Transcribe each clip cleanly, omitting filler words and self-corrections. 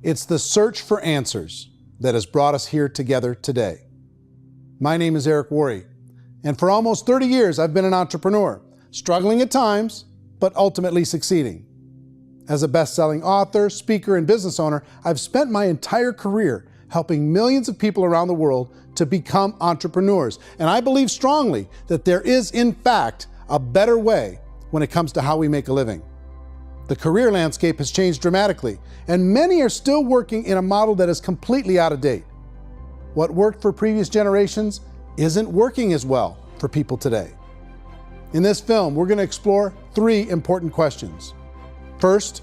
It's the search for answers that has brought us here together today. My name is Eric Worre, and for almost 30 years I've been an entrepreneur, struggling at times, but ultimately succeeding. As a best-selling author, speaker, and business owner, I've spent my entire career helping millions of people around the world to become entrepreneurs. And I believe strongly that there is, in fact, a better way when it comes to how we make a living. The career landscape has changed dramatically, and many are still working in a model that is completely out of date. What worked for previous generations isn't working as well for people today. In this film, we're going to explore 3 important questions. First,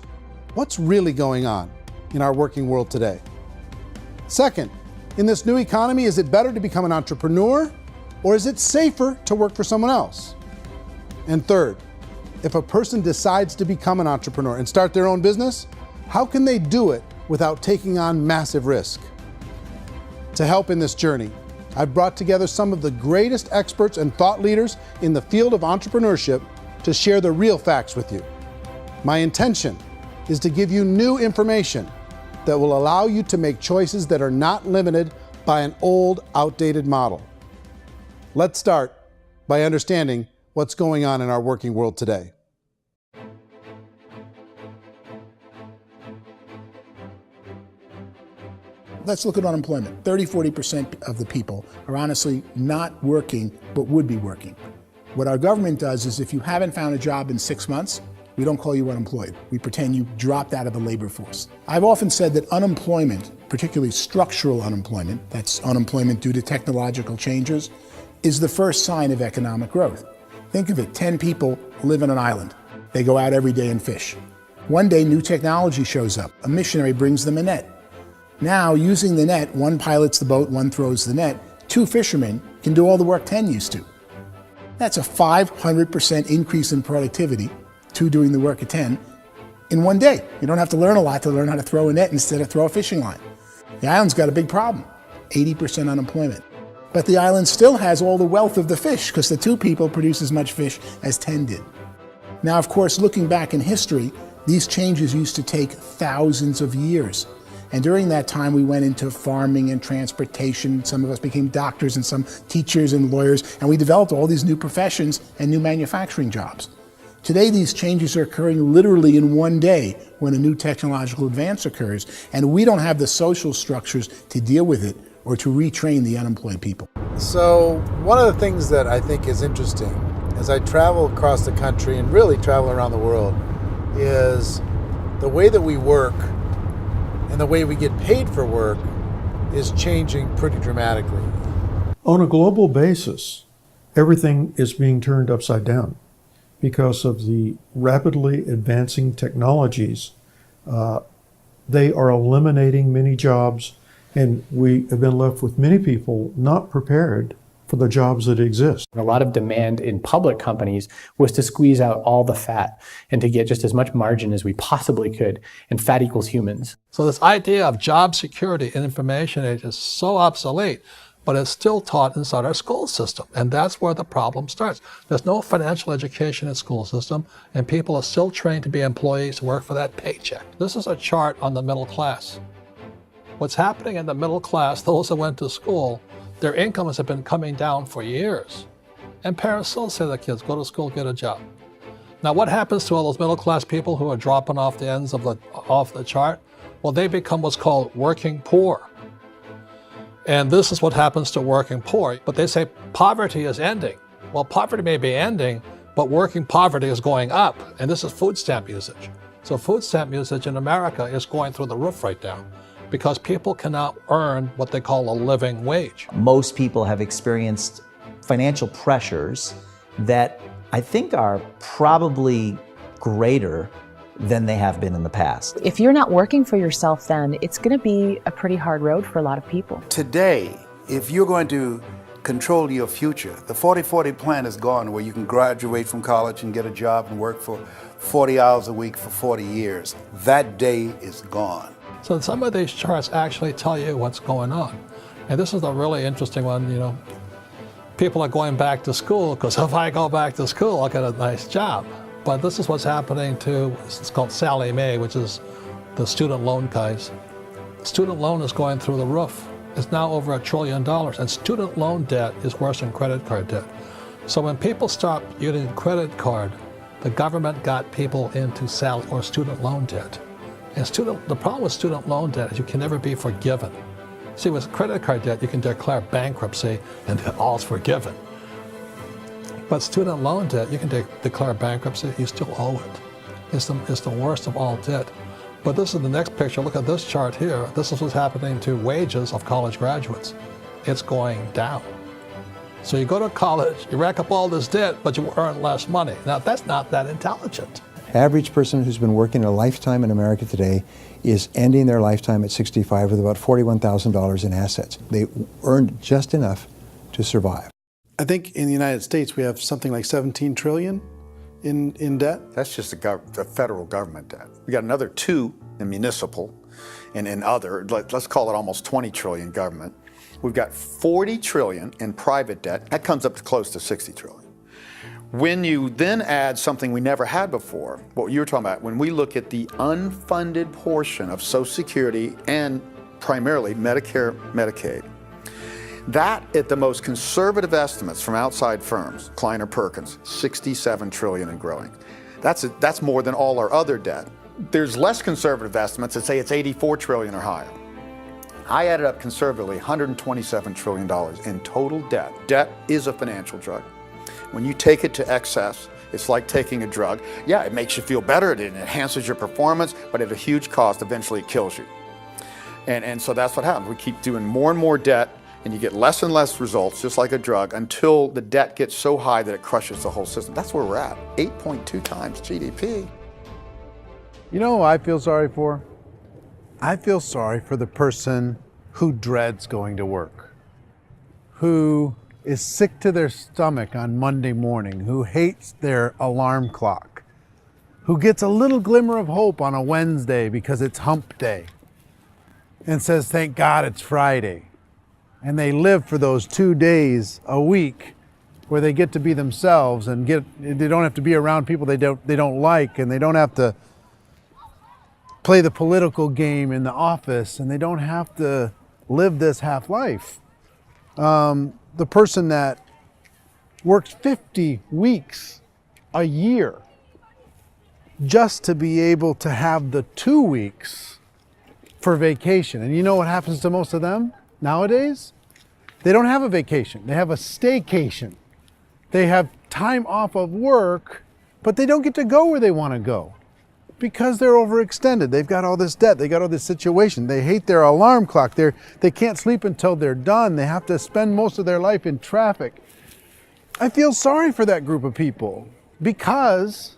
what's really going on in our working world today? Second, in this new economy, is it better to become an entrepreneur, or is it safer to work for someone else? And third, if a person decides to become an entrepreneur and start their own business, how can they do it without taking on massive risk? To help in this journey, I've brought together some of the greatest experts and thought leaders in the field of entrepreneurship to share the real facts with you. My intention is to give you new information that will allow you to make choices that are not limited by an old, outdated model. Let's start by understanding what's going on in our working world today. Let's look at unemployment. 30-40% of the people are honestly not working, but would be working. What our government does is if you haven't found a job in 6 months, we don't call you unemployed. We pretend you dropped out of the labor force. I've often said that unemployment, particularly structural unemployment, that's unemployment due to technological changes, is the first sign of economic growth. Think of it, 10 people live on an island. They go out every day and fish. One day, new technology shows up. A missionary brings them a net. Now, using the net, one pilots the boat, one throws the net. 2 fishermen can do all the work 10 used to. That's a 500% increase in productivity, 2 doing the work of 10, in one day. You don't have to learn a lot to learn how to throw a net instead of throw a fishing line. The island's got a big problem, 80% unemployment. But the island still has all the wealth of the fish because the 2 people produce as much fish as 10 did. Now, of course, looking back in history, these changes used to take thousands of years. And during that time, we went into farming and transportation. Some of us became doctors and some teachers and lawyers, and we developed all these new professions and new manufacturing jobs. Today, these changes are occurring literally in one day when a new technological advance occurs, and we don't have the social structures to deal with it or to retrain the unemployed people. So one of the things that I think is interesting as I travel across the country and really travel around the world is the way that we work and the way we get paid for work is changing pretty dramatically. On a global basis, everything is being turned upside down because of the rapidly advancing technologies. They are eliminating many jobs, and we have been left with many people not prepared for the jobs that exist. A lot of demand in public companies was to squeeze out all the fat and to get just as much margin as we possibly could, and fat equals humans. So this idea of job security in information age is so obsolete, but it's still taught inside our school system, and that's where the problem starts. There's no financial education in school system, and people are still trained to be employees to work for that paycheck. This is a chart on the middle class. What's happening in the middle class, those that went to school, their incomes have been coming down for years. And parents still say to their kids, go to school, get a job. Now what happens to all those middle class people who are dropping off the ends of the chart? Well, they become what's called working poor. And this is what happens to working poor. But they say poverty is ending. Well, poverty may be ending, but working poverty is going up. And this is food stamp usage. So food stamp usage in America is going through the roof right now, because people cannot earn what they call a living wage. Most people have experienced financial pressures that I think are probably greater than they have been in the past. If you're not working for yourself, then it's going to be a pretty hard road for a lot of people. Today, if you're going to control your future, the 40-40 plan is gone, where you can graduate from college and get a job and work for 40 hours a week for 40 years. That day is gone. So some of these charts actually tell you what's going on. And this is a really interesting one. People are going back to school because if I go back to school, I'll get a nice job. But this is what's happening to, it's called Sallie Mae, which is the student loan guys. Student loan is going through the roof. It's now over $1 trillion, and student loan debt is worse than credit card debt. So when people stopped using credit card, the government got people into or student loan debt. And the problem with student loan debt is you can never be forgiven. See, with credit card debt, you can declare bankruptcy and all's forgiven. But student loan debt, you can declare bankruptcy, you still owe it. It's the worst of all debt. But this is the next picture. Look at this chart here. This is what's happening to wages of college graduates. It's going down. So you go to college, you rack up all this debt, but you earn less money. Now, that's not that intelligent. Average person who's been working a lifetime in America today is ending their lifetime at 65 with about $41,000 in assets. They earned just enough to survive. I think in the United States we have something like 17 trillion in debt. That's just the federal government debt. We got another 2 in municipal and in other, let's call it almost 20 trillion government. We've got 40 trillion in private debt. That comes up to close to 60 trillion. When you then add something we never had before, what you were talking about, when we look at the unfunded portion of Social Security and primarily Medicare, Medicaid, that at the most conservative estimates from outside firms, Kleiner Perkins, 67 trillion and growing. That's more than all our other debt. There's less conservative estimates that say it's 84 trillion or higher. I added up conservatively $127 trillion in total debt. Debt is a financial drug. When you take it to excess, it's like taking a drug. Yeah, it makes you feel better, it enhances your performance, but at a huge cost, eventually it kills you. And so that's what happens. We keep doing more and more debt, and you get less and less results, just like a drug, until the debt gets so high that it crushes the whole system. That's where we're at, 8.2 times GDP. You know who I feel sorry for? I feel sorry for the person who dreads going to work, who is sick to their stomach on Monday morning, who hates their alarm clock, who gets a little glimmer of hope on a Wednesday because it's hump day and says, thank God it's Friday. And they live for those 2 days a week where they get to be themselves and they don't have to be around people they don't like, and they don't have to play the political game in the office, and they don't have to live this half life. The person that works 50 weeks a year just to be able to have the 2 weeks for vacation. And you know what happens to most of them nowadays? They don't have a vacation. They have a staycation. They have time off of work, but they don't get to go where they want to go because they're overextended. They've got all this debt. They got all this situation. They hate their alarm clock. They can't sleep until they're done. They have to spend most of their life in traffic. I feel sorry for that group of people because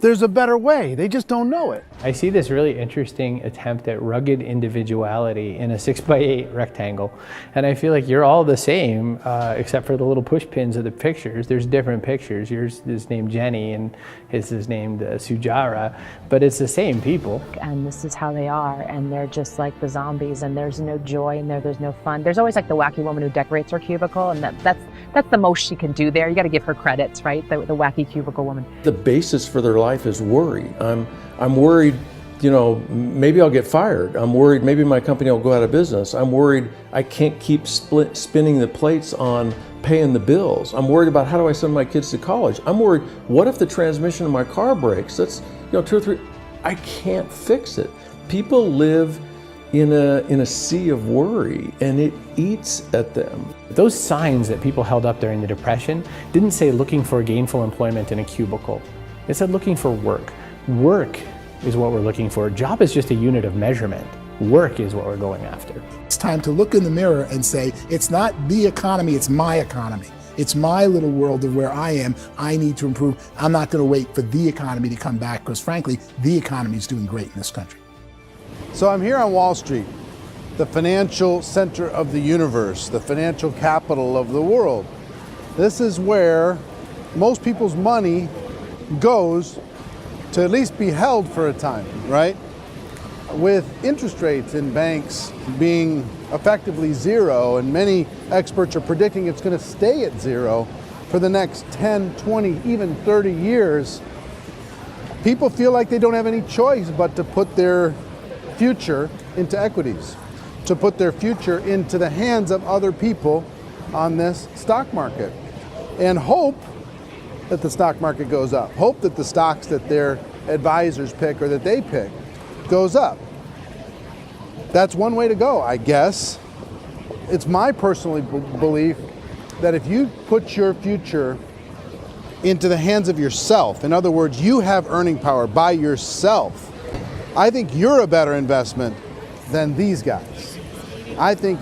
there's a better way. They just don't know it. I see this really interesting attempt at rugged individuality in a 6x8 rectangle. And I feel like you're all the same, except for the little push pins of the pictures. There's different pictures. Yours is named Jenny and his is named Sujara, but it's the same people. And this is how they are, and they're just like the zombies, and there's no joy in there, there's no fun. There's always like the wacky woman who decorates her cubicle, and that's the most she can do there. You gotta give her credits, right? The wacky cubicle woman. The basis for their life is worry. I'm worried, maybe I'll get fired. I'm worried maybe my company will go out of business. I'm worried I can't keep spinning the plates on paying the bills. I'm worried about how do I send my kids to college. I'm worried, what if the transmission of my car breaks? That's 2 or 3, I can't fix it. People live in a sea of worry, and it eats at them. Those signs that people held up during the Depression didn't say looking for gainful employment in a cubicle. It said looking for work. Work is what we're looking for. Job is just a unit of measurement. Work is what we're going after. It's time to look in the mirror and say, it's not the economy, it's my economy. It's my little world of where I am. I need to improve. I'm not going to wait for the economy to come back, because frankly, the economy is doing great in this country. So I'm here on Wall Street, the financial center of the universe, the financial capital of the world. This is where most people's money goes to at least be held for a time, right? With interest rates in banks being effectively zero, and many experts are predicting it's going to stay at zero for the next 10, 20, even 30 years, people feel like they don't have any choice but to put their future into equities, to put their future into the hands of other people on this stock market, and hope that the stock market goes up, hope that the stocks that their advisors pick or that they pick goes up. That's one way to go, I guess. It's my personal belief that if you put your future into the hands of yourself, in other words, you have earning power by yourself, I think you're a better investment than these guys. I think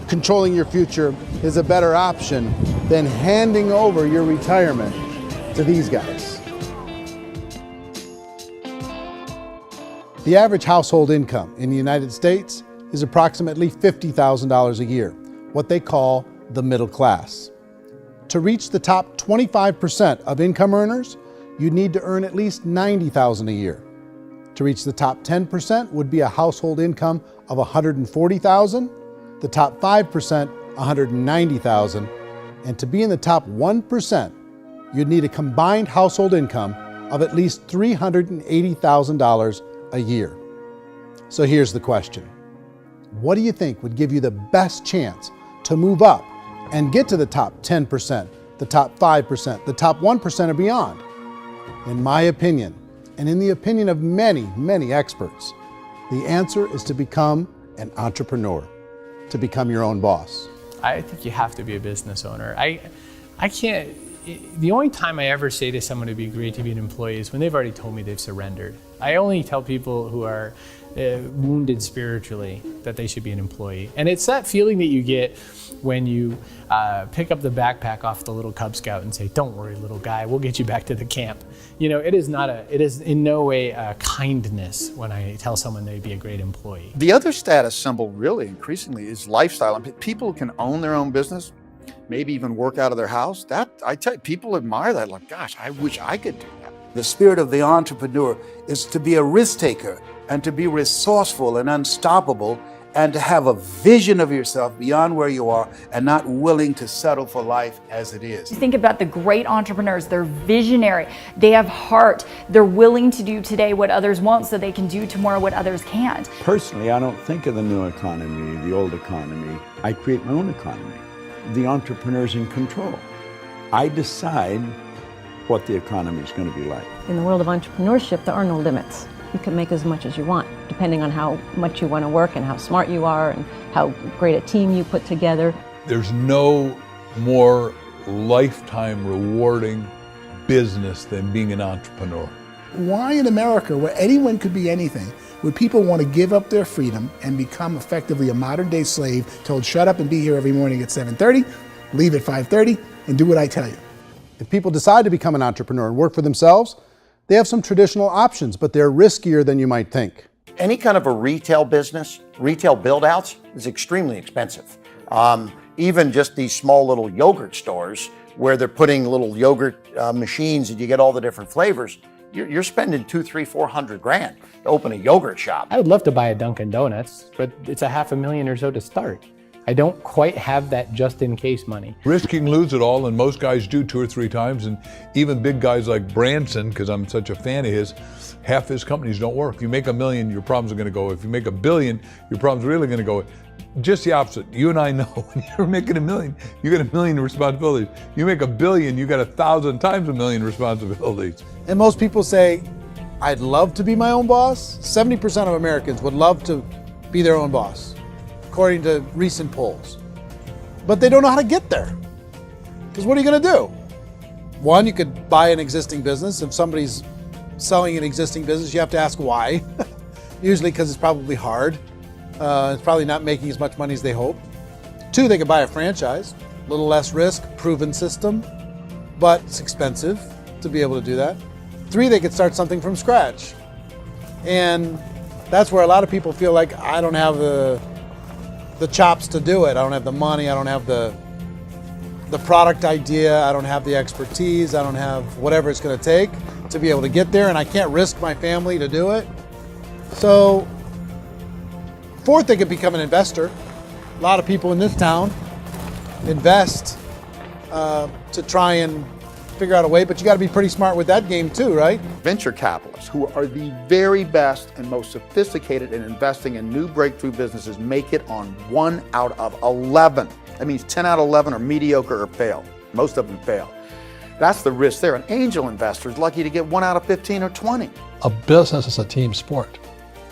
controlling your future is a better option than handing over your retirement to these guys. The average household income in the United States is approximately $50,000 a year, what they call the middle class. To reach the top 25% of income earners, you need to earn at least $90,000 a year. To reach the top 10% would be a household income of $140,000, the top 5%, $190,000, and to be in the top 1%, you'd need a combined household income of at least $380,000 a year. So here's the question. What do you think would give you the best chance to move up and get to the top 10%, the top 5%, the top 1% or beyond? In my opinion, and in the opinion of many, many experts, the answer is to become an entrepreneur, to become your own boss. I think you have to be a business owner. I can't, the only time I ever say to someone it'd be great to be an employee is when they've already told me they've surrendered. I only tell people who are wounded spiritually that they should be an employee. And it's that feeling that you get when you pick up the backpack off the little Cub Scout and say, "Don't worry, little guy, we'll get you back to the camp." You know, it is in no way a kindness when I tell someone they'd be a great employee. The other status symbol really increasingly is lifestyle. And people who can own their own business, maybe even work out of their house, that I tell you, people admire that. Like, gosh, I wish I could do that. The spirit of the entrepreneur is to be a risk taker and to be resourceful and unstoppable and to have a vision of yourself beyond where you are and not willing to settle for life as it is. You think about the great entrepreneurs, they're visionary, they have heart, they're willing to do today what others won't so they can do tomorrow what others can't. Personally, I don't think of the new economy, the old economy. I create my own economy. The entrepreneur's in control. I decide what the economy is going to be like. In the world of entrepreneurship, there are no limits. You can make as much as you want, depending on how much you want to work and how smart you are and how great a team you put together. There's no more lifetime rewarding business than being an entrepreneur. Why in America, where anyone could be anything, would people want to give up their freedom and become effectively a modern-day slave, told shut up and be here every morning at 7:30, leave at 5:30, and do what I tell you? If people decide to become an entrepreneur and work for themselves, they have some traditional options, but they're riskier than you might think. Any kind of a retail business, retail build-outs is extremely expensive. Even just these small little yogurt stores where they're putting little yogurt machines and you get all the different flavors, you're spending $200,000, $300,000, $400,000 to open a yogurt shop. I would love to buy a Dunkin' Donuts, but it's $500,000 or so to start. I don't quite have that just in case money. Risking lose it all, and most guys do 2 or 3 times, and even big guys like Branson, because I'm such a fan of his, half his companies don't work. If you make $1 million, your problems are going to go. If you make $1 billion, your problems are really going to go. Just the opposite. You and I know when you're making $1 million, you got $1 million responsibilities. You make $1 billion, you got 1,000 times $1 million responsibilities. And most people say, I'd love to be my own boss. 70% of Americans would love to be their own boss, according to recent polls. But they don't know how to get there. Because what are you going to do? One, you could buy an existing business. If somebody's selling an existing business, you have to ask why. Usually because it's probably hard. It's probably not making as much money as they hope. 2, they could buy a franchise. A little less risk, proven system, but it's expensive to be able to do that. 3, they could start something from scratch. And that's where a lot of people feel like, I don't have the chops to do it. I don't have the money. I don't have the product idea. I don't have the expertise. I don't have whatever it's going to take to be able to get there, and I can't risk my family to do it. So 4th, they could become an investor. A lot of people in this town invest to try and figure out a way, but you got to be pretty smart with that game too, right? Venture capitalists, who are the very best and most sophisticated in investing in new breakthrough businesses, make it on 1 out of 11. That means 10 out of 11 are mediocre or fail. Most of them fail. That's the risk there. An angel investor is lucky to get 1 out of 15 or 20. A business is a team sport.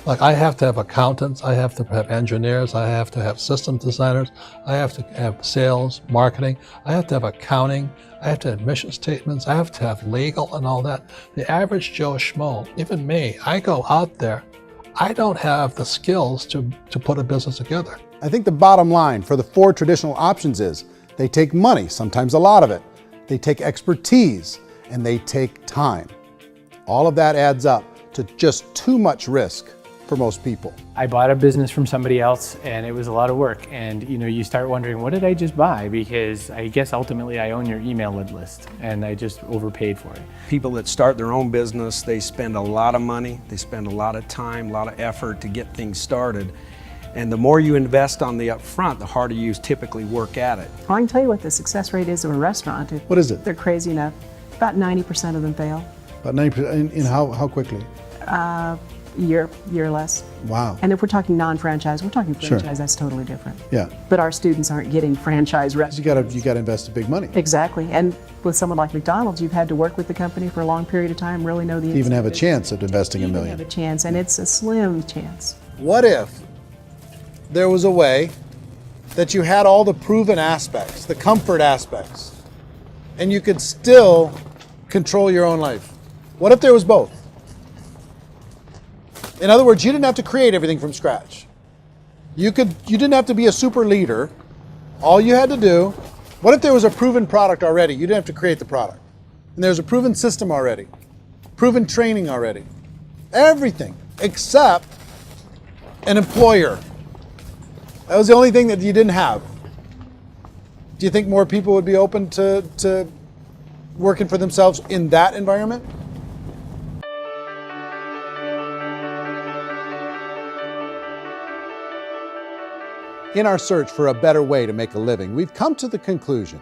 Like, I have to have accountants, I have to have engineers, I have to have system designers, I have to have sales, marketing, I have to have accounting, I have to have mission statements, I have to have legal and all that. The average Joe Schmo, even me, I go out there, I don't have the skills to put a business together. I think the bottom line for the 4 traditional options is they take money, sometimes a lot of it. They take expertise, and they take time. All of that adds up to just too much risk for most people. I bought a business from somebody else and it was a lot of work. And you start wondering, what did I just buy? Because I guess ultimately I own your email list and I just overpaid for it. People that start their own business, they spend a lot of money, they spend a lot of time, a lot of effort to get things started. And the more you invest on the upfront, the harder you typically work at it. I can tell you what the success rate is of a restaurant. What is it? They're crazy enough. About 90% of them fail. About 90%, in how quickly? Year less. Wow. And if we're talking non-franchise, we're talking franchise, Sure. That's totally different. Yeah. But our students aren't getting franchise restaurants. You got to invest the big money. Exactly. And with someone like McDonald's, you've had to work with the company for a long period of time, really know the To even have a business. chance at investing a Even million. have a chance, and it's a slim chance. What if there was a way that you had all the proven aspects, the comfort aspects, and you could still control your own life? What if there was both? In other words, you didn't have to create everything from scratch. You didn't have to be a super leader. All you had to do, what if there was a proven product already? You didn't have to create the product. And there's a proven system already, proven training already. Everything except an employer. That was the only thing that you didn't have. Do you think more people would be open to working for themselves in that environment? In our search for a better way to make a living, we've come to the conclusion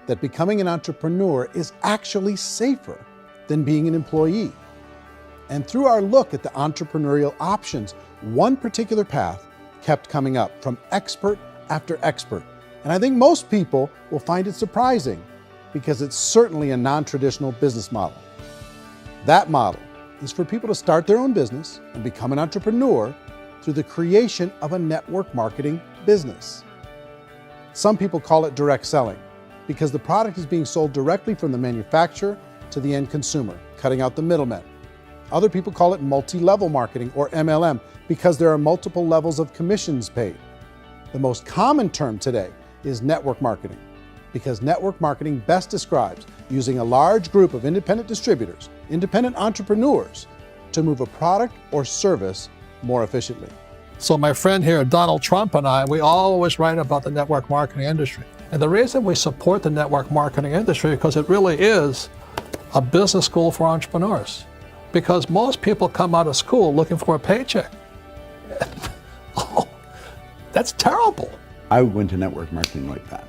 that becoming an entrepreneur is actually safer than being an employee. And through our look at the entrepreneurial options, one particular path kept coming up from expert after expert. And I think most people will find it surprising because it's certainly a non-traditional business model. That model is for people to start their own business and become an entrepreneur through the creation of a network marketing business. Some people call it direct selling because the product is being sold directly from the manufacturer to the end consumer, cutting out the middlemen. Other people call it multi-level marketing, or MLM, because there are multiple levels of commissions paid. The most common term today is network marketing, because network marketing best describes using a large group of independent distributors, independent entrepreneurs, to move a product or service more efficiently. So my friend here, Donald Trump, and I, we always write about the network marketing industry. And the reason we support the network marketing industry is because it really is a business school for entrepreneurs. Because most people come out of school looking for a paycheck. Oh, that's terrible. I would go into network marketing like that.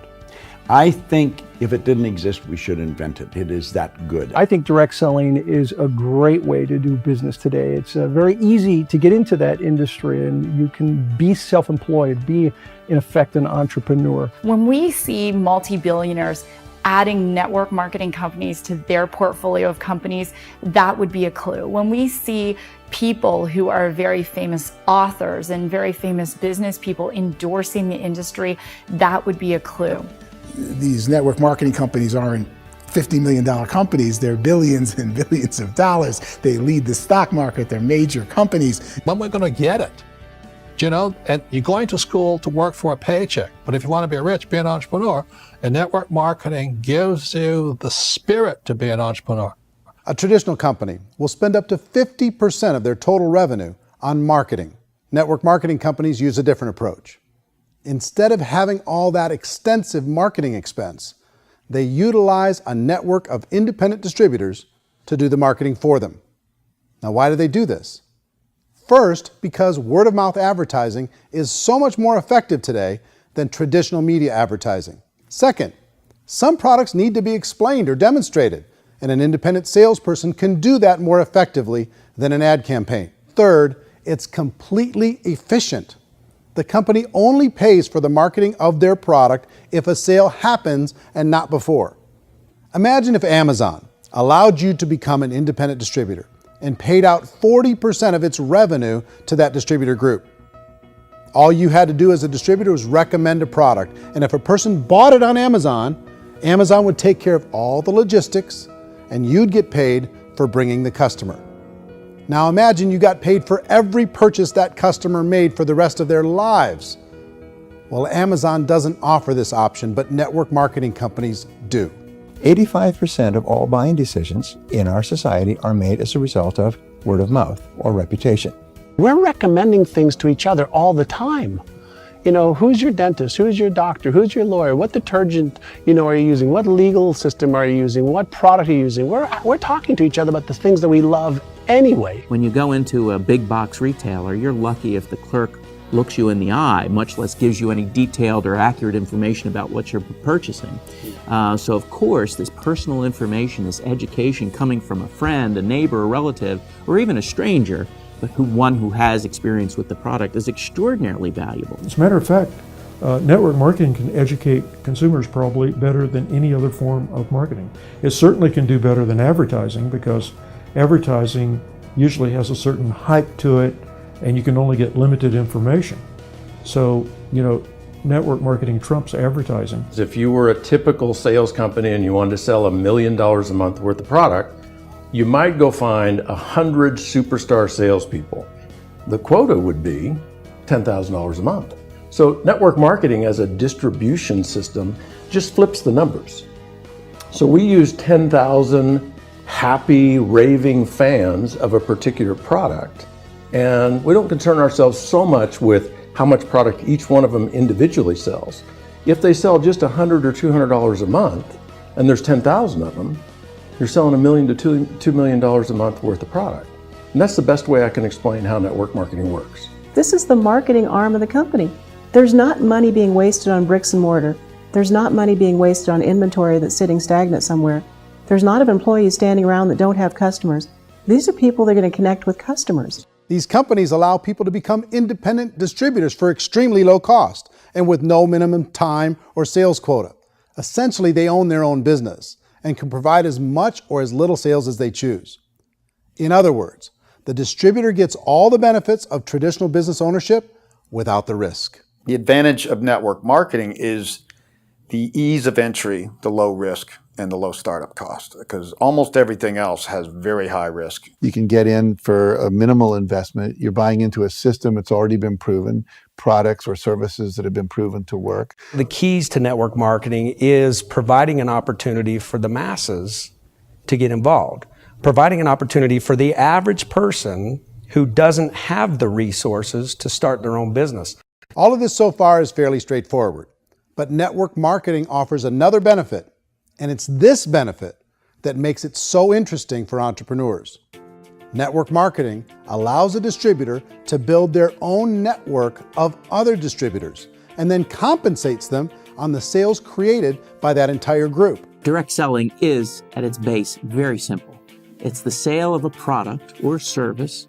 I think if it didn't exist, we should invent it. It is that good. I think direct selling is a great way to do business today. It's very easy to get into that industry, and you can be self-employed, be in effect an entrepreneur. When we see multi-billionaires adding network marketing companies to their portfolio of companies, that would be a clue. When we see people who are very famous authors and very famous business people endorsing the industry, that would be a clue. These network marketing companies aren't $50 million companies, they're billions and billions of dollars. They lead the stock market, they're major companies. When we're going to get it? You know, and you're going to school to work for a paycheck, but if you want to be rich, be an entrepreneur, and network marketing gives you the spirit to be an entrepreneur. A traditional company will spend up to 50% of their total revenue on marketing. Network marketing companies use a different approach. Instead of having all that extensive marketing expense, they utilize a network of independent distributors to do the marketing for them. Now, why do they do this? First, because word-of-mouth advertising is so much more effective today than traditional media advertising. Second, some products need to be explained or demonstrated and an independent salesperson can do that more effectively than an ad campaign. Third, it's completely efficient. The company only pays for the marketing of their product if a sale happens and not before. Imagine if Amazon allowed you to become an independent distributor and paid out 40% of its revenue to that distributor group. All you had to do as a distributor was recommend a product, and if a person bought it on Amazon, Amazon would take care of all the logistics and you'd get paid for bringing the customer. Now imagine you got paid for every purchase that customer made for the rest of their lives. Well, Amazon doesn't offer this option, but network marketing companies do. 85% of all buying decisions in our society are made as a result of word of mouth or reputation. We're recommending things to each other all the time. You know, who's your dentist? Who's your doctor? Who's your lawyer? What detergent, are you using? What legal system are you using? What product are you using? We're talking to each other about the things that we love anyway. When you go into a big box retailer, you're lucky if the clerk looks you in the eye, much less gives you any detailed or accurate information about what you're purchasing. So of course, this personal information, this education coming from a friend, a neighbor, a relative, or even a stranger, but one who has experience with the product is extraordinarily valuable. As a matter of fact, network marketing can educate consumers probably better than any other form of marketing. It certainly can do better than advertising, because advertising usually has a certain hype to it and you can only get limited information. So, network marketing trumps advertising. If you were a typical sales company and you wanted to sell $1 million a month worth of product, you might go find 100 superstar salespeople. The quota would be $10,000 a month. So network marketing as a distribution system just flips the numbers. So we use 10,000 happy, raving fans of a particular product, and we don't concern ourselves so much with how much product each one of them individually sells. If they sell just $100 or $200 a month, and there's 10,000 of them, you're selling $1 million to $2 million a month worth of product. And that's the best way I can explain how network marketing works. This is the marketing arm of the company. There's not money being wasted on bricks and mortar. There's not money being wasted on inventory that's sitting stagnant somewhere. There's not of employees standing around that don't have customers. These are people that are going to connect with customers. These companies allow people to become independent distributors for extremely low cost and with no minimum time or sales quota. Essentially, they own their own business and can provide as much or as little sales as they choose. In other words, the distributor gets all the benefits of traditional business ownership without the risk. The advantage of network marketing is the ease of entry, the low risk, and the low startup cost, because almost everything else has very high risk. You can get in for a minimal investment. You're buying into a system that's already been proven, products or services that have been proven to work. The keys to network marketing is providing an opportunity for the masses to get involved, providing an opportunity for the average person who doesn't have the resources to start their own business. All of this so far is fairly straightforward, but network marketing offers another benefit, and it's this benefit that makes it so interesting for entrepreneurs. Network marketing allows a distributor to build their own network of other distributors and then compensates them on the sales created by that entire group. Direct selling is, at its base, very simple. It's the sale of a product or service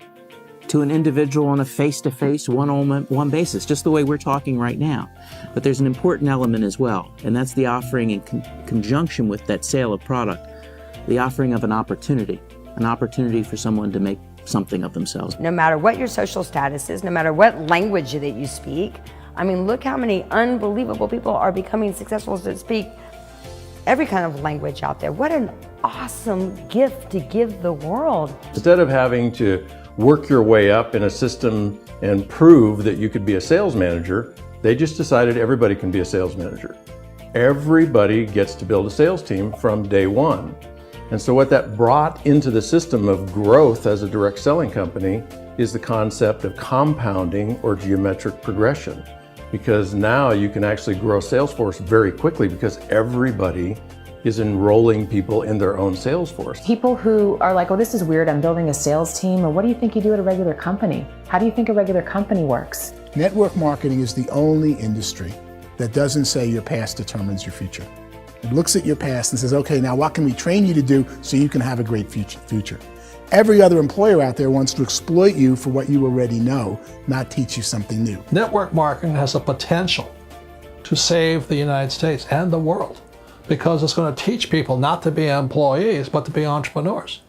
to an individual on a face-to-face, one-on-one basis, just the way we're talking right now. But there's an important element as well, and that's the offering in conjunction with that sale of product, the offering of an opportunity for someone to make something of themselves. No matter what your social status is, no matter what language that you speak, I mean, look how many unbelievable people are becoming successful that speak every kind of language out there. What an awesome gift to give the world. Instead of having to work your way up in a system and prove that you could be a sales manager, they just decided everybody can be a sales manager. Everybody gets to build a sales team from day one. And so what that brought into the system of growth as a direct selling company is the concept of compounding or geometric progression. Because now you can actually grow sales force very quickly because everybody is enrolling people in their own sales force. People who are like, oh, this is weird, I'm building a sales team, or what do you think you do at a regular company? How do you think a regular company works? Network marketing is the only industry that doesn't say your past determines your future. It looks at your past and says, okay, now what can we train you to do so you can have a great future? Every other employer out there wants to exploit you for what you already know, not teach you something new. Network marketing has the potential to save the United States and the world because it's going to teach people not to be employees, but to be entrepreneurs.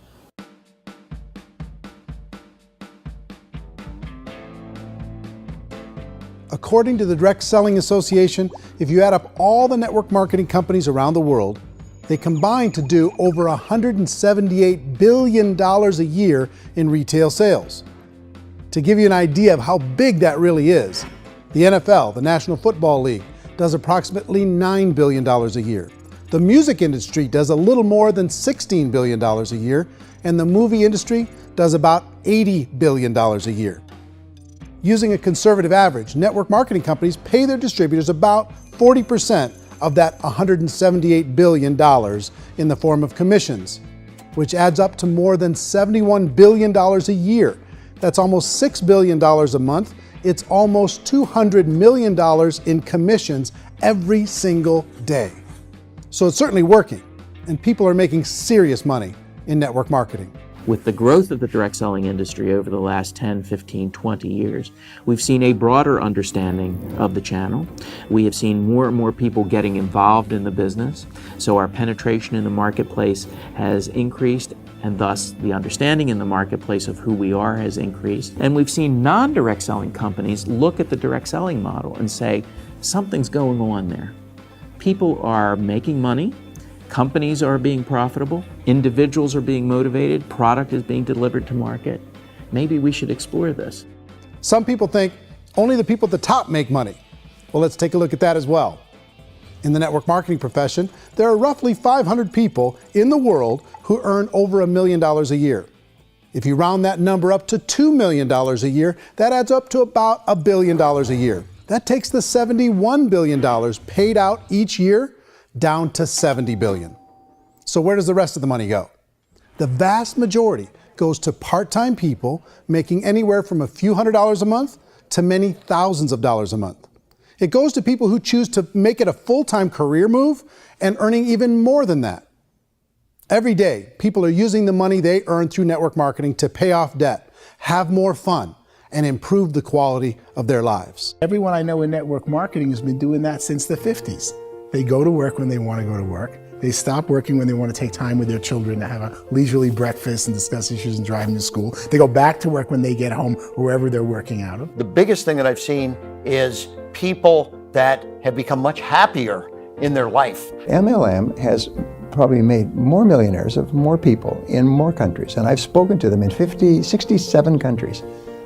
According to the Direct Selling Association, if you add up all the network marketing companies around the world, they combine to do over $178 billion a year in retail sales. To give you an idea of how big that really is, the NFL, the National Football League, does approximately $9 billion a year. The music industry does a little more than $16 billion a year, and the movie industry does about $80 billion a year. Using a conservative average, network marketing companies pay their distributors about 40% of that $178 billion in the form of commissions, which adds up to more than $71 billion a year. That's almost $6 billion a month. It's almost $200 million in commissions every single day. So it's certainly working, and people are making serious money in network marketing. With the growth of the direct selling industry over the last 10, 15, 20 years, we've seen a broader understanding of the channel. We have seen more and more people getting involved in the business. So our penetration in the marketplace has increased, and thus the understanding in the marketplace of who we are has increased. And we've seen non-direct selling companies look at the direct selling model and say, something's going on there. People are making money. Companies are being profitable, individuals are being motivated, product is being delivered to market. Maybe we should explore this. Some people think only the people at the top make money. Well, let's take a look at that as well. In the network marketing profession, there are roughly 500 people in the world who earn over $1 million a year. If you round that number up to $2 million a year, that adds up to about $1 billion a year. That takes the $71 billion paid out each year down to $70 billion. So where does the rest of the money go? The vast majority goes to part-time people making anywhere from a few $100s a month to many thousands of dollars a month. It goes to people who choose to make it a full-time career move and earning even more than that. Every day, people are using the money they earn through network marketing to pay off debt, have more fun, and improve the quality of their lives. Everyone I know in network marketing has been doing that since the 50s. They go to work when they want to go to work. They stop working when they want to take time with their children to have a leisurely breakfast and discuss issues and drive them to school. They go back to work when they get home, wherever they're working out of. The biggest thing that I've seen is people that have become much happier in their life. MLM has probably made more millionaires of more people in more countries, and I've spoken to them in 67 countries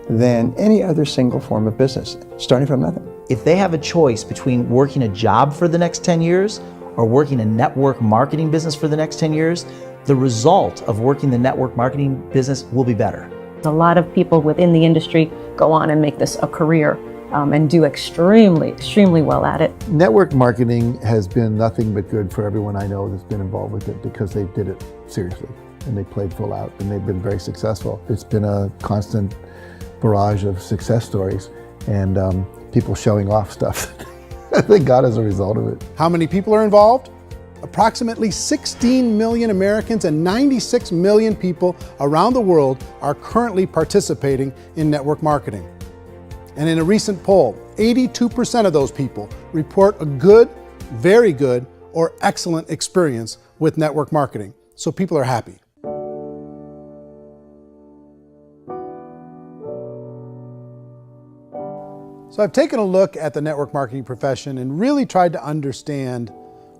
than any other single form of business, starting from nothing. If they have a choice between working a job for the next 10 years or working a network marketing business for the next 10 years, the result of working the network marketing business will be better. A lot of people within the industry go on and make this a career and do extremely well at it. Network marketing has been nothing but good for everyone I know that's been involved with it because they did it seriously and they played full out and they've been very successful. It's been a constant barrage of success stories and people showing off stuff that they got as a result of it. How many people are involved? Approximately 16 million Americans and 96 million people around the world are currently participating in network marketing. And in a recent poll, 82% of those people report a good, very good, or excellent experience with network marketing. So people are happy. So I've taken a look at the network marketing profession and really tried to understand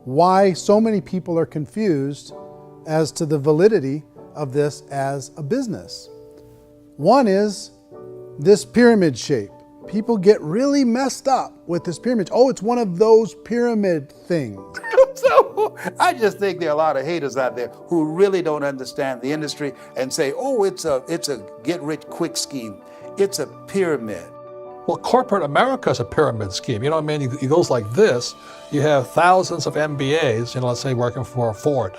why so many people are confused as to the validity of this as a business. One is this pyramid shape. People get really messed up with this pyramid. Oh, it's one of those pyramid things. So I just think there are a lot of haters out there who really don't understand the industry and say, oh, it's a get-rich-quick scheme. It's a pyramid. Well, corporate America is a pyramid scheme. You know what I mean? It goes like this. You have thousands of MBAs, let's say working for Ford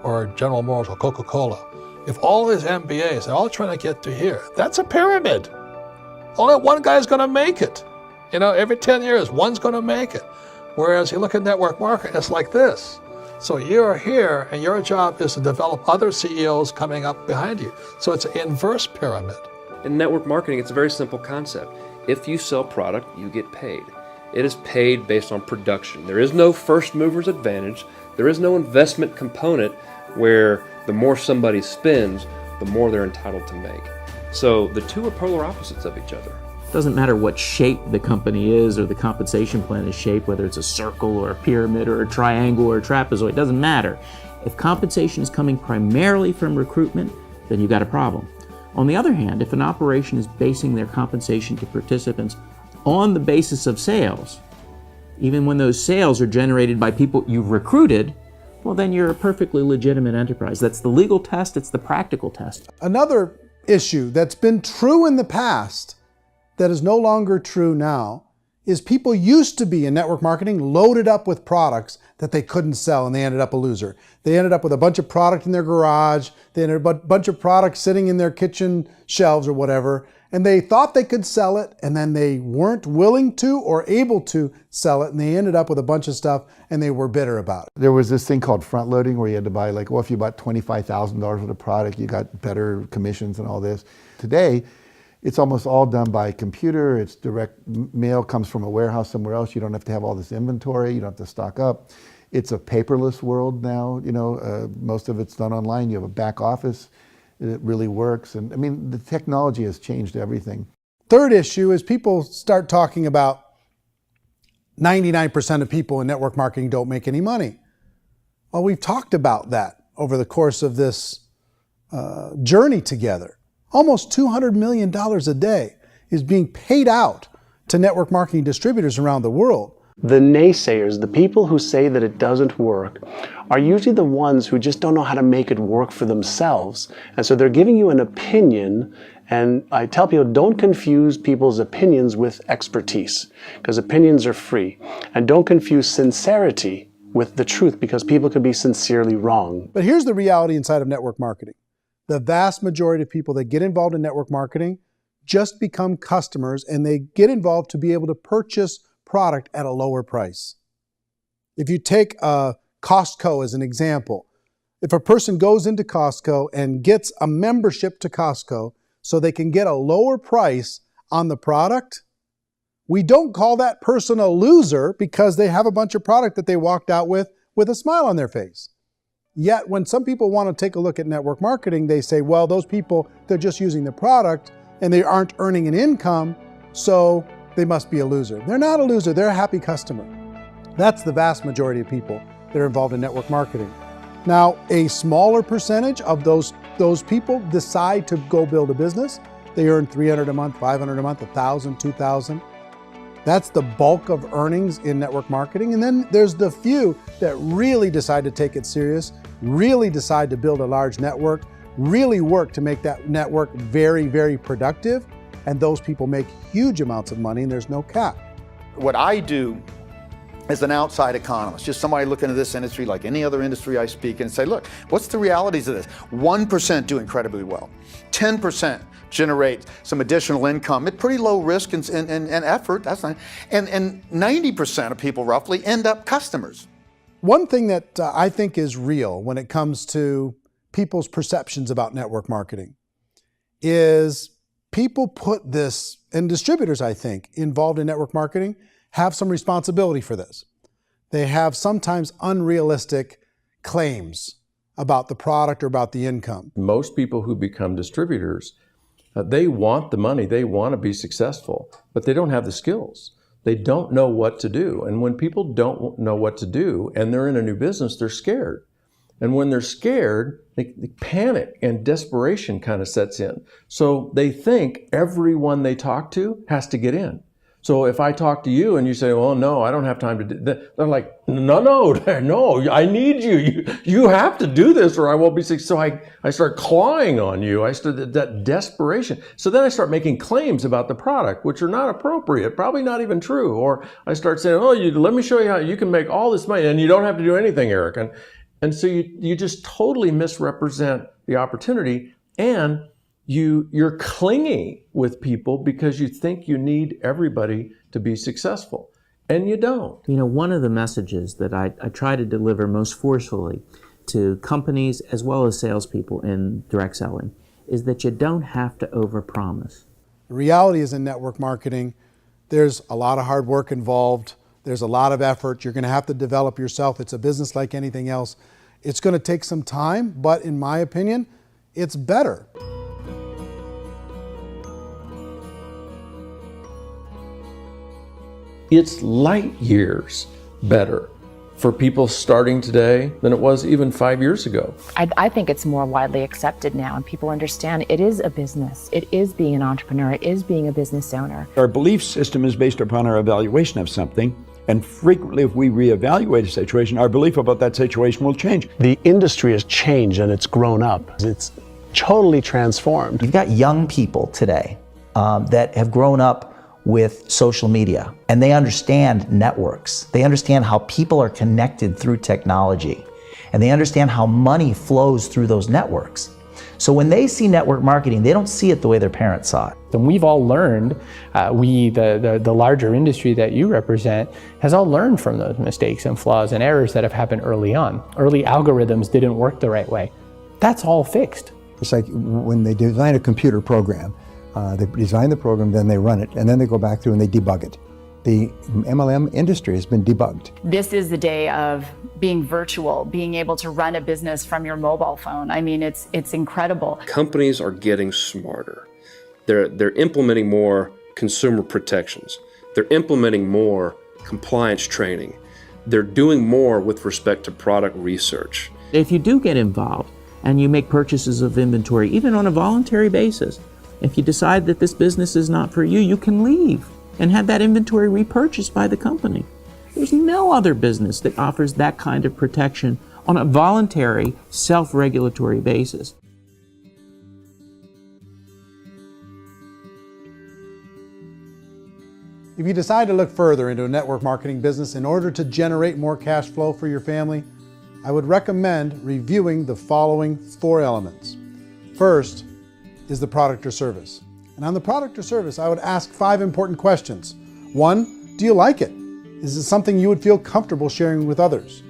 or General Motors or Coca-Cola. If all these MBAs, they're all trying to get to here, that's a pyramid. Only one guy's going to make it. Every 10 years, one's going to make it. Whereas you look at network marketing, it's like this. So you're here, and your job is to develop other CEOs coming up behind you. So it's an inverse pyramid. In network marketing, it's a very simple concept. If you sell product, you get paid. It is paid based on production. There is no first mover's advantage. There is no investment component where the more somebody spends, the more they're entitled to make. So the two are polar opposites of each other. Doesn't matter what shape the company is or the compensation plan is shaped, whether it's a circle or a pyramid or a triangle or a trapezoid, it doesn't matter. If compensation is coming primarily from recruitment, then you've got a problem. On the other hand, if an operation is basing their compensation to participants on the basis of sales, even when those sales are generated by people you've recruited, well, then you're a perfectly legitimate enterprise. That's the legal test, it's the practical test. Another issue that's been true in the past that is no longer true now is people used to be in network marketing loaded up with products that they couldn't sell, and they ended up a loser. They ended up with a bunch of product in their garage, they ended up with a bunch of products sitting in their kitchen shelves or whatever, and they thought they could sell it, and then they weren't willing to or able to sell it, and they ended up with a bunch of stuff, and they were bitter about it. There was this thing called front loading where you had to buy, like, well, if you bought $25,000 worth of product, you got better commissions and all this. Today, it's almost all done by computer. It's direct mail, comes from a warehouse somewhere else. You don't have to have all this inventory. You don't have to stock up. It's a paperless world now. Most of it's done online. You have a back office. It really works. And I mean, the technology has changed everything. Third issue is people start talking about 99% of people in network marketing don't make any money. Well, we've talked about that over the course of this journey together. Almost $200 million a day is being paid out to network marketing distributors around the world. The naysayers, the people who say that it doesn't work, are usually the ones who just don't know how to make it work for themselves. And so they're giving you an opinion, and I tell people, don't confuse people's opinions with expertise, because opinions are free. And don't confuse sincerity with the truth, because people can be sincerely wrong. But here's the reality inside of network marketing. The vast majority of people that get involved in network marketing just become customers, and they get involved to be able to purchase product at a lower price. If you take Costco as an example, if a person goes into Costco and gets a membership to Costco so they can get a lower price on the product, we don't call that person a loser because they have a bunch of product that they walked out with a smile on their face. Yet when some people want to take a look at network marketing, they say, well, those people, they're just using the product and they aren't earning an income, so they must be a loser. They're not a loser, they're a happy customer. That's the vast majority of people that are involved in network marketing. Now, a smaller percentage of those people decide to go build a business. They earn $300 a month, $500 a month, $1,000, $2,000. That's the bulk of earnings in network marketing. And then there's the few that really decide to take it serious, really decide to build a large network, really work to make that network very, very productive. And those people make huge amounts of money, and there's no cap. What I do as an outside economist, just somebody looking at this industry like any other industry I speak in, and say, look, what's the realities of this? 1% do incredibly well. 10% generate some additional income at pretty low risk and effort. That's not, and 90% of people roughly end up customers. One thing that I think is real when it comes to people's perceptions about network marketing is people put this, and distributors, I think, involved in network marketing have some responsibility for this. They have sometimes unrealistic claims about the product or about the income. Most people who become distributors, they want the money, they want to be successful, but they don't have the skills. They don't know what to do. And when people don't know what to do and they're in a new business, they're scared. And when they're scared, they panic and desperation kind of sets in. So they think everyone they talk to has to get in. So if I talk to you and you say, well, no, I don't have time to do that, they're like, no, I need you. You have to do this or I won't be successful. So I start clawing on you. I start that desperation. So then I start making claims about the product, which are not appropriate, probably not even true. Or I start saying, oh, let me show you how you can make all this money and you don't have to do anything, Eric. And so you just totally misrepresent the opportunity, and you're clingy with people because you think you need everybody to be successful. And you don't. You know, one of the messages that I try to deliver most forcefully to companies as well as salespeople in direct selling is that you don't have to overpromise. The reality is in network marketing, there's a lot of hard work involved. There's a lot of effort. You're going to have to develop yourself. It's a business like anything else. It's going to take some time, but in my opinion, it's better. It's light years better for people starting today than it was even 5 years ago. I think it's more widely accepted now, and people understand it is a business. It is being an entrepreneur. It is being a business owner. Our belief system is based upon our evaluation of something, and frequently if we reevaluate a situation, our belief about that situation will change. The industry has changed and it's grown up. It's totally transformed. You've got young people today that have grown up with social media, and they understand networks. They understand how people are connected through technology, and they understand how money flows through those networks. So when they see network marketing, they don't see it the way their parents saw it. And we've all learned, the larger industry that you represent, has all learned from those mistakes and flaws and errors that have happened early on. Early algorithms didn't work the right way. That's all fixed. It's like when they design a computer program, they design the program, then they run it, and then they go back through and they debug it. The MLM industry has been debugged. This is the day of being virtual, being able to run a business from your mobile phone. I mean, it's incredible. Companies are getting smarter. They're implementing more consumer protections. They're implementing more compliance training. They're doing more with respect to product research. If you do get involved and you make purchases of inventory, even on a voluntary basis, if you decide that this business is not for you, you can leave and have that inventory repurchased by the company. There's no other business that offers that kind of protection on a voluntary, self-regulatory basis. If you decide to look further into a network marketing business in order to generate more cash flow for your family, I would recommend reviewing the following 4 elements. First is the product or service. And on the product or service, I would ask 5 important questions. 1, do you like it? Is it something you would feel comfortable sharing with others?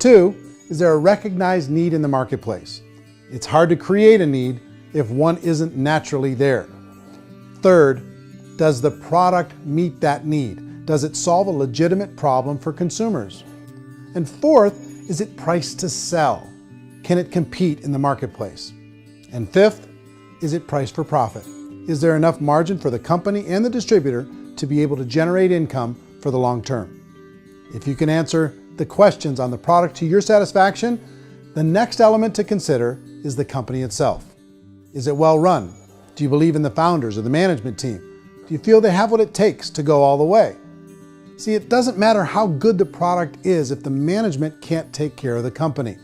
2, is there a recognized need in the marketplace? It's hard to create a need if one isn't naturally there. 3rd, does the product meet that need? Does it solve a legitimate problem for consumers? And 4th, is it priced to sell? Can it compete in the marketplace? And 5th, is it priced for profit? Is there enough margin for the company and the distributor to be able to generate income for the long term? If you can answer the questions on the product to your satisfaction, the next element to consider is the company itself. Is it well run? Do you believe in the founders or the management team? Do you feel they have what it takes to go all the way? See, it doesn't matter how good the product is if the management can't take care of the company.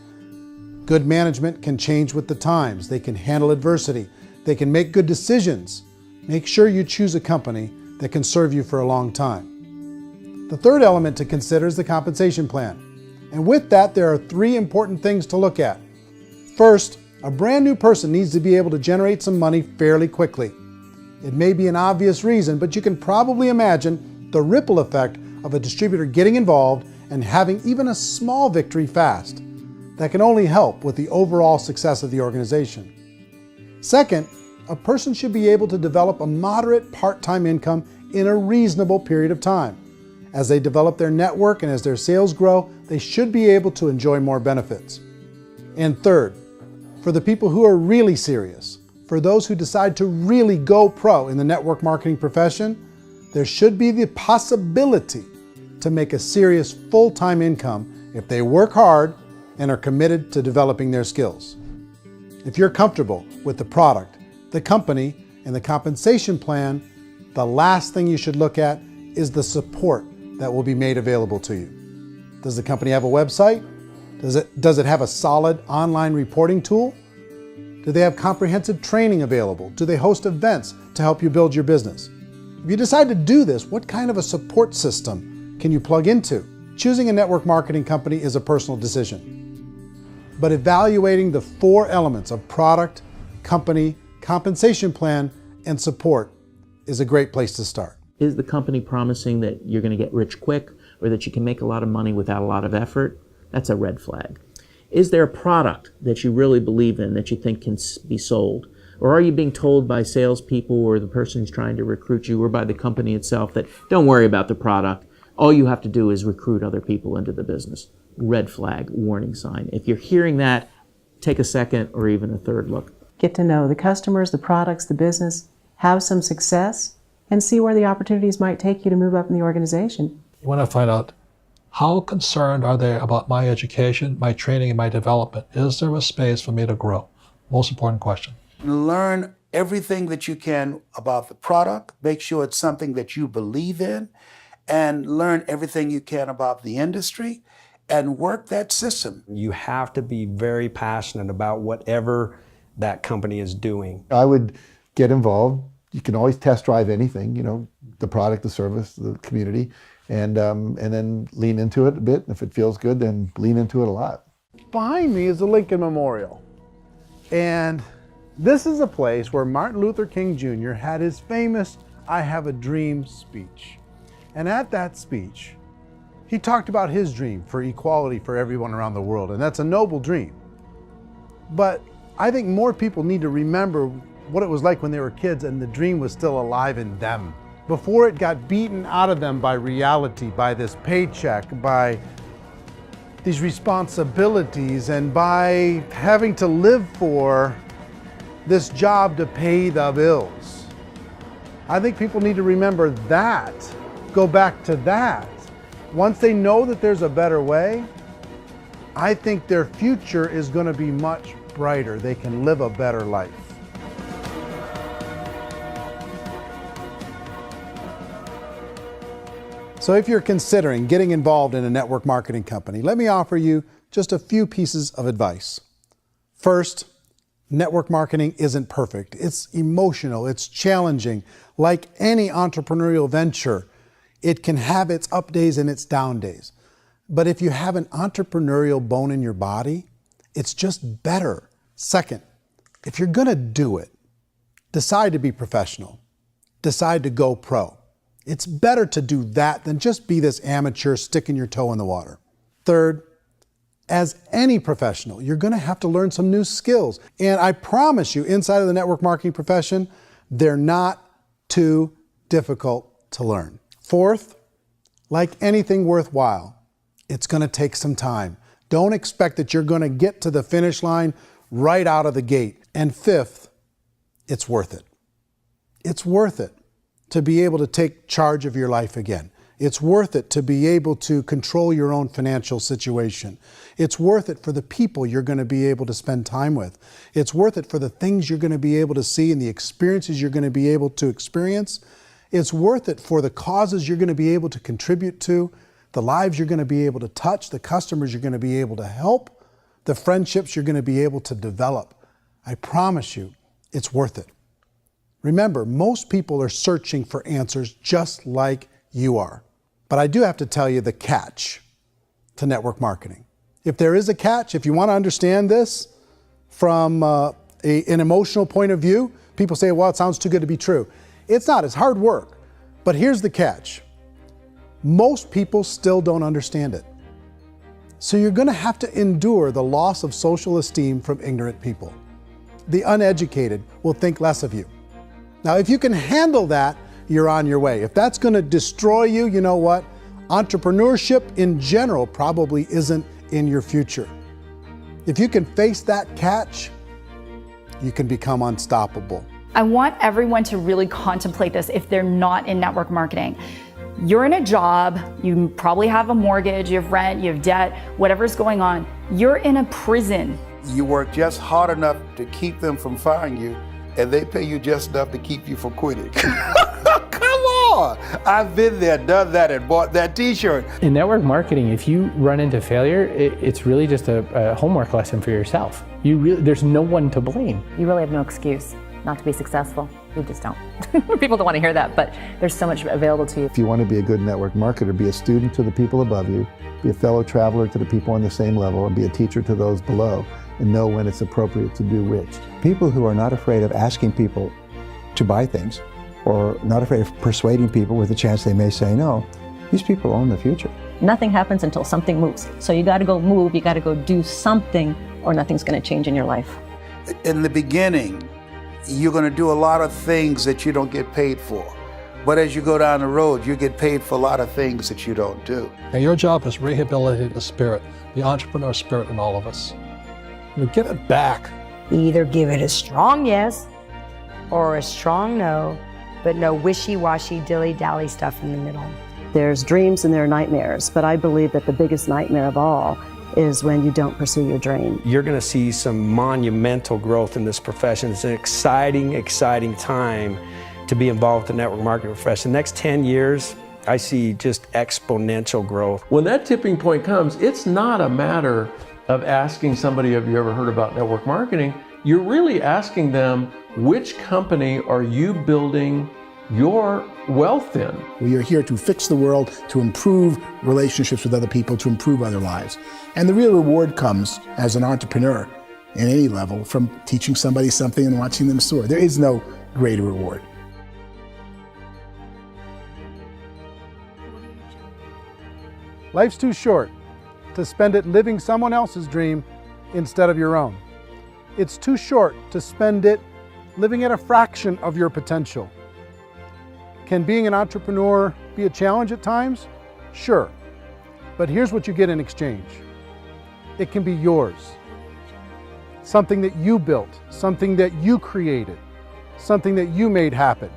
Good management can change with the times. They can handle adversity. They can make good decisions. Make sure you choose a company that can serve you for a long time. The 3rd element to consider is the compensation plan. And with that, there are 3 important things to look at. First, a brand new person needs to be able to generate some money fairly quickly. It may be an obvious reason, but you can probably imagine the ripple effect of a distributor getting involved and having even a small victory fast. That can only help with the overall success of the organization. Second, a person should be able to develop a moderate part-time income in a reasonable period of time. As they develop their network and as their sales grow, they should be able to enjoy more benefits. And third, for the people who are really serious, for those who decide to really go pro in the network marketing profession, there should be the possibility to make a serious full-time income if they work hard and are committed to developing their skills. If you're comfortable with the product, the company, and the compensation plan, the last thing you should look at is the support that will be made available to you. Does the company have a website? Does it have a solid online reporting tool? Do they have comprehensive training available? Do they host events to help you build your business? If you decide to do this, what kind of a support system can you plug into? Choosing a network marketing company is a personal decision. But evaluating the 4 elements of product, company, compensation plan, and support is a great place to start. Is the company promising that you're going to get rich quick or that you can make a lot of money without a lot of effort? That's a red flag. Is there a product that you really believe in that you think can be sold? Or are you being told by salespeople or the person who's trying to recruit you or by the company itself that don't worry about the product, all you have to do is recruit other people into the business? Red flag, warning sign. If you're hearing that, take a second or even a third look. Get to know the customers, the products, the business, have some success, and see where the opportunities might take you to move up in the organization. You want to find out, how concerned are they about my education, my training, and my development? Is there a space for me to grow? Most important question. Learn everything that you can about the product. Make sure it's something that you believe in, and learn everything you can about the industry and work that system. You have to be very passionate about whatever that company is doing. I would get involved. You can always test drive anything, the product, the service, the community, and then lean into it a bit. If it feels good, then lean into it a lot. Behind me is the Lincoln Memorial. And this is a place where Martin Luther King Jr. had his famous "I Have a Dream" speech. And at that speech, he talked about his dream for equality for everyone around the world, and that's a noble dream. But I think more people need to remember what it was like when they were kids and the dream was still alive in them, before it got beaten out of them by reality, by this paycheck, by these responsibilities, and by having to live for this job to pay the bills. I think people need to remember that, go back to that. Once they know that there's a better way, I think their future is going to be much brighter. They can live a better life. So if you're considering getting involved in a network marketing company, let me offer you just a few pieces of advice. First, network marketing isn't perfect. It's emotional, it's challenging. Like any entrepreneurial venture, it can have its up days and its down days. But if you have an entrepreneurial bone in your body, it's just better. Second, if you're gonna do it, decide to be professional. Decide to go pro. It's better to do that than just be this amateur sticking your toe in the water. Third, as any professional, you're gonna have to learn some new skills. And I promise you, inside of the network marketing profession, they're not too difficult to learn. Fourth, like anything worthwhile, it's gonna take some time. Don't expect that you're gonna get to the finish line right out of the gate. And fifth, it's worth it. It's worth it to be able to take charge of your life again. It's worth it to be able to control your own financial situation. It's worth it for the people you're going to be able to spend time with. It's worth it for the things you're going to be able to see and the experiences you're going to be able to experience. It's worth it for the causes you're going to be able to contribute to, the lives you're going to be able to touch, the customers you're going to be able to help, the friendships you're going to be able to develop. I promise you, it's worth it. Remember, most people are searching for answers just like you are. But I do have to tell you the catch to network marketing. If there is a catch, if you want to understand this from an emotional point of view, people say, well, it sounds too good to be true. It's not, it's hard work. But here's the catch. Most people still don't understand it. So you're going to have to endure the loss of social esteem from ignorant people. The uneducated will think less of you. Now, if you can handle that, you're on your way. If that's going to destroy you, you know what? Entrepreneurship in general probably isn't in your future. If you can face that catch, you can become unstoppable. I want everyone to really contemplate this if they're not in network marketing. You're in a job, you probably have a mortgage, you have rent, you have debt, whatever's going on. You're in a prison. You work just hard enough to keep them from firing you, and they pay you just enough to keep you from quitting. Come on! I've been there, done that, and bought that t-shirt. In network marketing, if you run into failure, it's really just a homework lesson for yourself. There's no one to blame. You really have no excuse not to be successful. You just don't. People don't want to hear that, but there's so much available to you. If you want to be a good network marketer, be a student to the people above you, be a fellow traveler to the people on the same level, and be a teacher to those below, and know when it's appropriate to do which. People who are not afraid of asking people to buy things or not afraid of persuading people with the chance they may say no. These people own the future. Nothing happens until something moves. So you got to go move, you got to go do something, or nothing's going to change in your life. In the beginning, you're going to do a lot of things that you don't get paid for. But as you go down the road, you get paid for a lot of things that you don't do. And your job is rehabilitate the spirit, the entrepreneur spirit in all of us. You get it back. Either give it a strong yes or a strong no, but no wishy-washy, dilly-dally stuff in the middle. There's dreams and there are nightmares, but I believe that the biggest nightmare of all is when you don't pursue your dream. You're going to see some monumental growth in this profession. It's an exciting, exciting time to be involved with the network marketing profession. The next 10 years, I see just exponential growth. When that tipping point comes, it's not a matter of asking somebody, have you ever heard about network marketing? You're really asking them, which company are you building your wealth in? We are here to fix the world, to improve relationships with other people, to improve other lives. And the real reward comes as an entrepreneur in any level from teaching somebody something and watching them soar. There is no greater reward. Life's too short to spend it living someone else's dream instead of your own. It's too short to spend it living at a fraction of your potential. Can being an entrepreneur be a challenge at times? Sure. But here's what you get in exchange. It can be yours. Something that you built, something that you created, something that you made happen.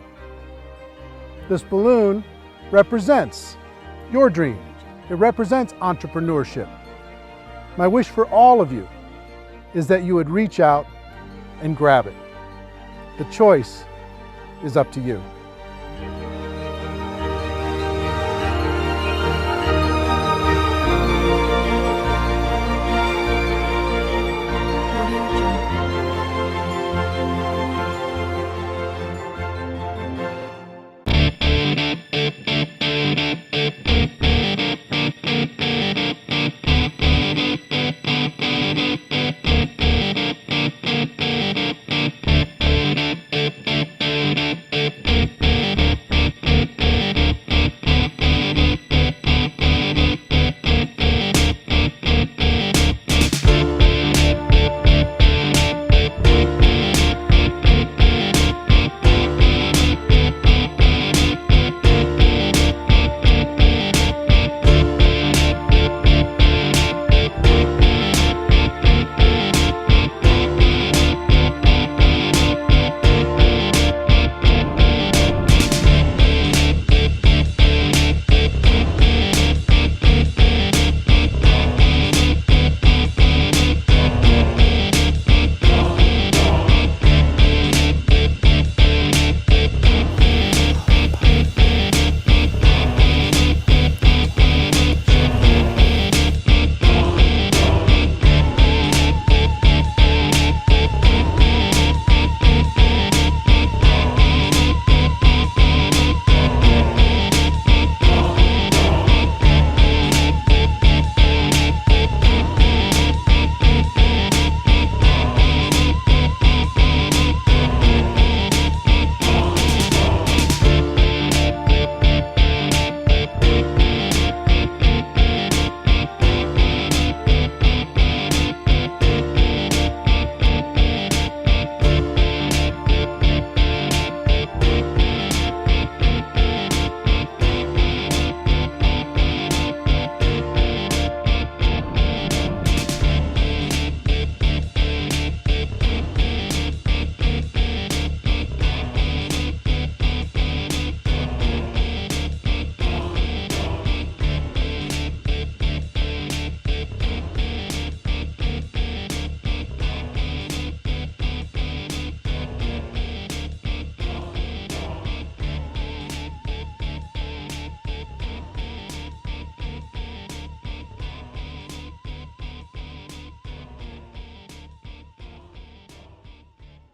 This balloon represents your dream. It represents entrepreneurship. My wish for all of you is that you would reach out and grab it. The choice is up to you.